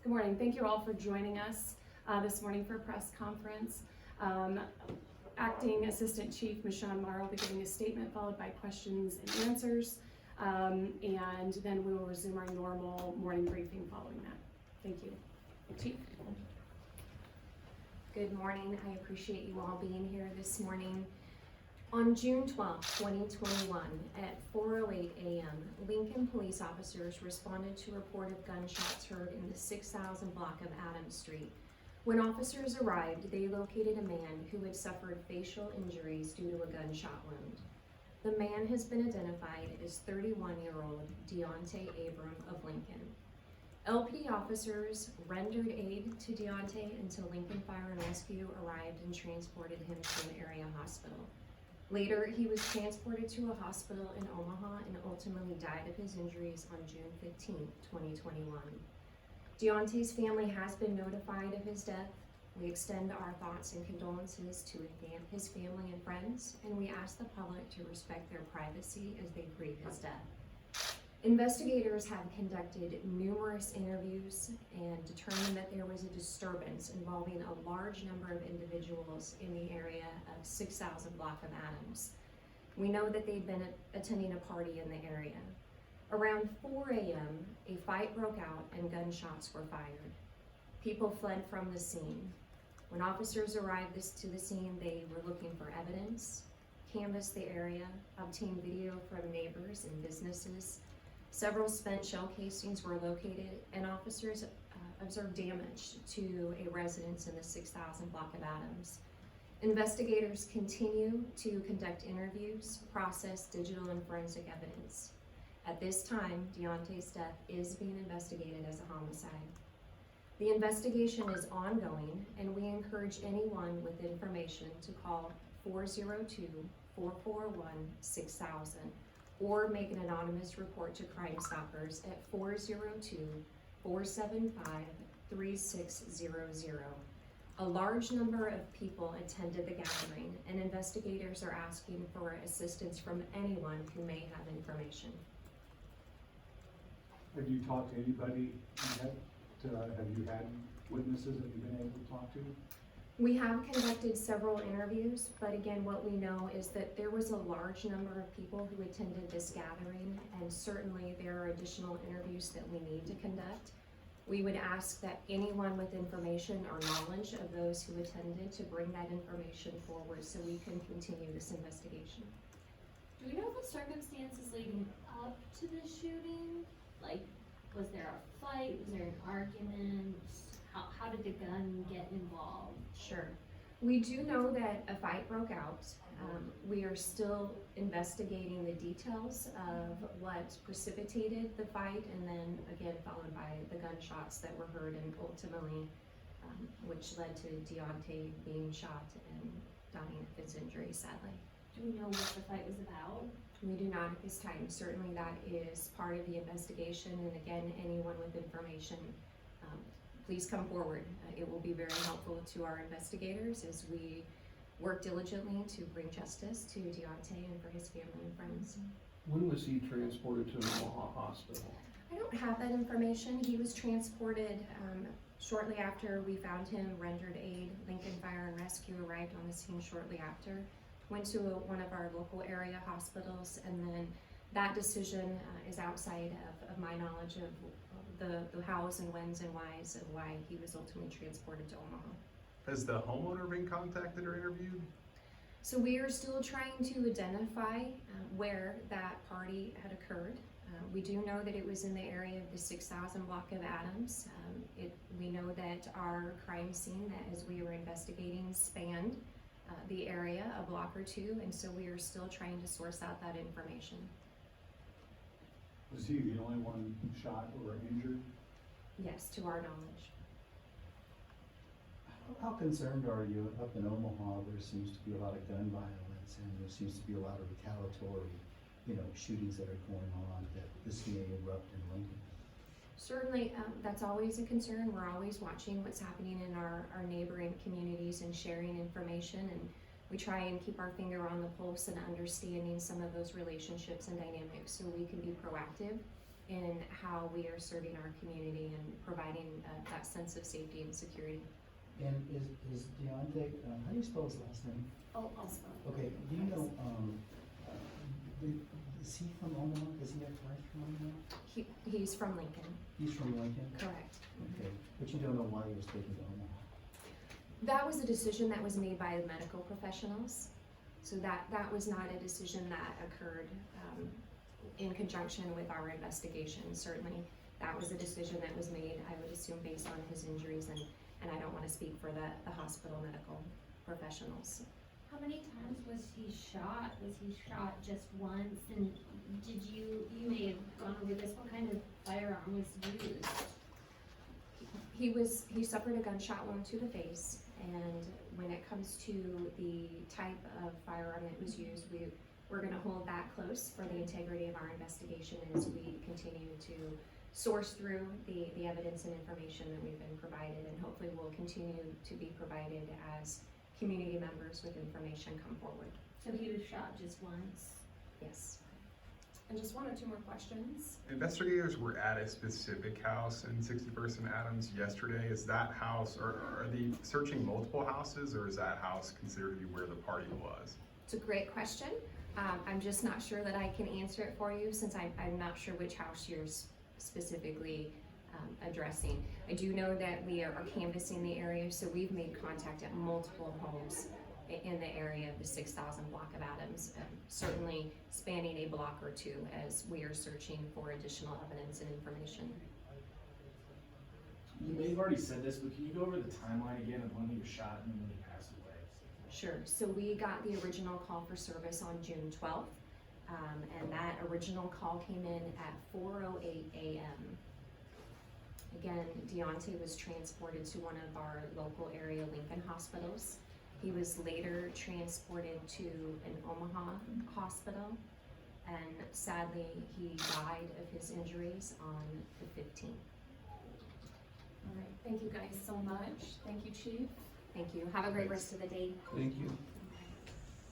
Good morning. Thank you all for joining us this morning for a press conference. Acting Assistant Chief Michonne Marr will be giving a statement followed by questions and answers, and then we will resume our normal morning briefing following that. Thank you. Chief. Good morning. I appreciate you all being here this morning. On June 12, 2021, at 4:08 a.m., Lincoln police officers responded to a report of gunshots heard in the 6000 block of Adams Street. When officers arrived, they located a man who had suffered facial injuries due to a gunshot wound. The man has been identified as 31-year-old Deontay Abram of Lincoln. LPD officers rendered aid to Deontay until Lincoln Fire and Rescue arrived and transported him to an area hospital. Later, he was transported to a hospital in Omaha and ultimately died of his injuries on June 15, 2021. Deontay's family has been notified of his death. We extend our thoughts and condolences to his family and friends, and we ask the public to respect their privacy as they grieve his death. Investigators have conducted numerous interviews and determined that there was a disturbance involving a large number of individuals in the area of 6000 block of Adams. We know that they'd been attending a party in the area. Around 4 a.m., a fight broke out and gunshots were fired. People fled from the scene. When officers arrived to the scene, they were looking for evidence, canvassed the area, obtained video from neighbors and businesses. Several spent shell casings were located, and officers observed damage to a residence in the 6000 block of Adams. Investigators continue to conduct interviews, process digital and forensic evidence. At this time, Deontay's death is being investigated as a homicide. The investigation is ongoing, and we encourage anyone with information to call 402-441-6000 or make an anonymous report to Crime Stoppers at 402-475-3600. A large number of people attended the gathering, and investigators are asking for assistance from anyone who may have information. Have you talked to anybody yet? Have you had witnesses that you've been able to talk to? We have conducted several interviews, but again, what we know is that there was a large number of people who attended this gathering, and certainly there are additional interviews that we need to conduct. We would ask that anyone with information or knowledge of those who attended to bring that information forward so we can continue this investigation. Do we know the circumstances leading up to the shooting? Like, was there a fight? Was there an argument? How did the gun get involved? Sure. We do know that a fight broke out. We are still investigating the details of what precipitated the fight, and then again followed by the gunshots that were heard and ultimately which led to Deontay being shot and dying of his injuries, sadly. Do we know what the fight was about? We do not at this time. Certainly that is part of the investigation, and again, anyone with information, please come forward. It will be very helpful to our investigators as we work diligently to bring justice to Deontay and for his family and friends. When was he transported to an Omaha hospital? I don't have that information. He was transported shortly after we found him, rendered aid. Lincoln Fire and Rescue arrived on the scene shortly after, went to one of our local area hospitals, and then that decision is outside of my knowledge of the hows and whens and whys of why he was ultimately transported to Omaha. Has the homeowner been contacted or interviewed? So we are still trying to identify where that party had occurred. We do know that it was in the area of the 6000 block of Adams. We know that our crime scene, that as we were investigating, spanned the area a block or two, and so we are still trying to source out that information. Was he the only one shot or injured? Yes, to our knowledge. How concerned are you up in Omaha? There seems to be a lot of gun violence, and there seems to be a lot of retaliatory, shootings that are going on, that this may erupt in Lincoln. Certainly, that's always a concern. We're always watching what's happening in our neighboring communities and sharing information, and we try and keep our finger on the pulse and understanding some of those relationships and dynamics so we can be proactive in how we are serving our community and providing that sense of safety and security. And is Deontay, how do you spell his last name? I'll spell it. Okay, do you know, is he from Omaha? Does he have ties from Omaha? He's from Lincoln, He's from Lincoln? correct. Okay, but you don't know why he was taken to Omaha? That was a decision that was made by the medical professionals. So that was not a decision that occurred in conjunction with our investigation. Certainly, that was a decision that was made, I would assume, based on his injuries, and I don't want to speak for the hospital medical professionals. How many times was he shot? Was he shot just once? And did you may have gone over this, what kind of firearm was used? He suffered a gunshot wound to the face, and when it comes to the type of firearm that was used, we're gonna hold that close for the integrity of our investigation as we continue to source through the evidence and information that we've been provided, and hopefully will continue to be provided as community members with information come forward. So he was shot just once? Yes. And just one or two more questions. Investigators were at a specific house in 61st and Adams yesterday. Is that house, or are they searching multiple houses, or is that house considered to be where the party was? It's a great question. I'm just not sure that I can answer it for you, since I'm not sure which house you're specifically addressing. I do know that we are canvassing the area, so we've made contact at multiple homes in the area of the 6,000 block of Adams, certainly spanning a block or two as we are searching for additional evidence and information. You may have already said this, but can you go over the timeline again of when he was shot and when he passed away? Sure. So we got the original call for service on June 12th, and that original call came in at 4:08 a.m. Again, Deontay was transported to one of our local area Lincoln hospitals. He was later transported to an Omaha hospital, and sadly, he died of his injuries on the 15th. All right, thank you guys so much. Thank you, Chief. Thank you. Have a great rest of the day. Thank you.